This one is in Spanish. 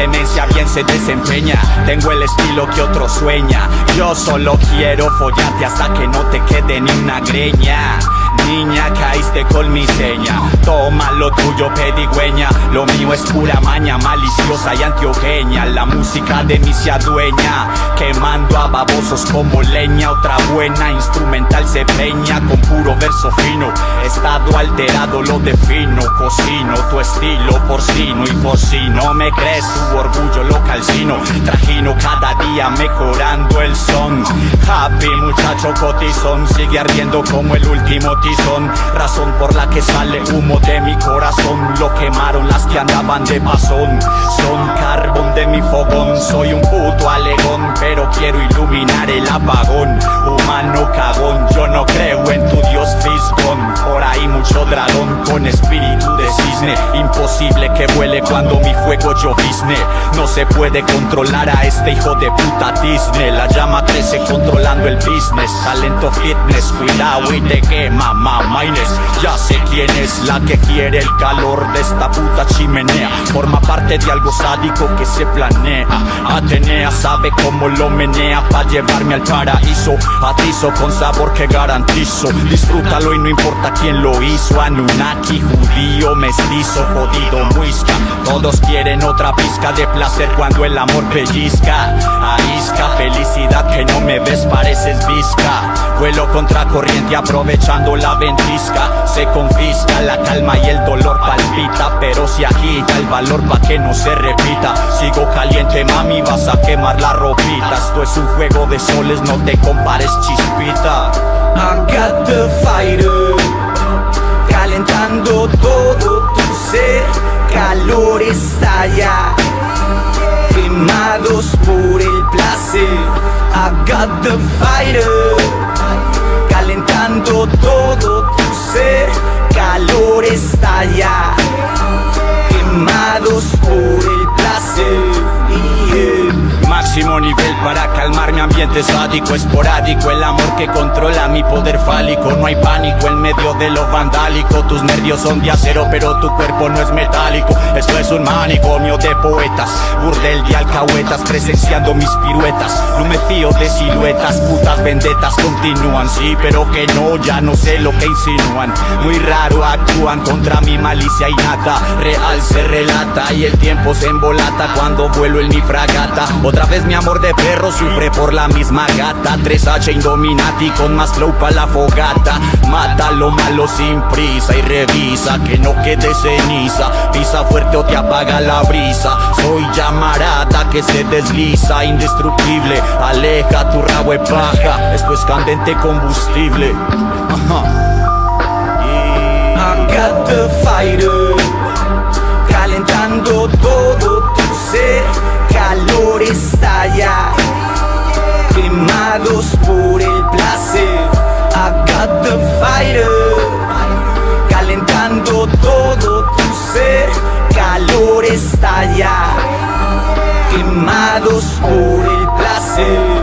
demencia bien se desempeña. Tengo el estilo que otro sueña. Yo solo quiero follarte hasta que no te quede ni una greña. Niña, caíste con mi seña. Toma lo tuyo, pedigüeña. Lo mío es pura maña, maliciosa y antioqueña. La música de mí se adueña, quemando a babosos como leña. Otra buena instrumental se peña con puro verso fino. Estado alterado lo defino. Cocino tu estilo porcino, y por si no me crees tu orgullo lo calcino. Trajino cada día mejorando el son. Happy muchacho cotizón, sigue ardiendo como el último tizón. Razón por la que sale humo de mi corazón. Lo quemaron las que andaban de pasón. Son carbón de mi fogón. Soy un puto alegón, pero quiero iluminar el apagón. Humano cagón, yo no creo en tu dios fisgón. Por ahí mucho dragón con espíritu de cisne. Imposible que vuele cuando mi fuego llovizne. No se puede controlar a este hijo de puta Disney. La llama crece controlando el business. Talento fitness, cuidado y te quema, mamá Inés. Ya sé quién es la que quiere el calor de esta puta chimenea. Forma parte de algo sádico que se planea. Atenea sabe cómo lo menea pa' llevarme al paraíso. Atizo con sabor que garantizo. Disfrútalo y no importa quién lo hizo. Anunnaki, judío, mestizo, jodido, muisca. Todos quieren otra pizca de placer cuando el amor pellizca. Arisca, felicidad que no me ves, pareces visca. Vuelo contra corriente aprovechando la ventisca. Se confisca la calma y el dolor palpita, pero se agita el valor pa' que no se repita. Sigo caliente mami, vas a quemar la ropita. Esto es un juego de soles, no te compares chispita. I got the fire, calentando todo tu ser. Calor estalla, quemados por el placer. I got the fire, calentando todo tu ser. Calor estalla, quemados por el placer. Máximo nivel para calmar mi ambiente sádico, esporádico. El amor que controla mi poder fálico. No hay pánico en medio de lo vandálico. Tus nervios son de acero pero tu cuerpo no es metálico. Esto es un manicomio de poetas, burdel de alcahuetas, presenciando mis piruetas. No me fío de siluetas, putas vendetas continúan. Sí, pero que no, ya no sé lo que insinúan. Muy raro actúan contra mi malicia innata. Real se relata y el tiempo se embolata cuando vuelo en mi fragata. Otra vez mi amor de perro sufre por la misma gata. 3H Indominati con más flow pa' la fogata. Mata lo malo sin prisa y revisa que no quede ceniza. Pisa fuerte o te apaga la brisa. Soy llamarada que se desliza, indestructible. Aleja tu rabo de paja, esto es candente combustible. I got the fire, calentando todo tu ser. Calor estalla, quemados por el placer. I got the fire, calentando todo tu ser. Calor estalla, quemados por el placer.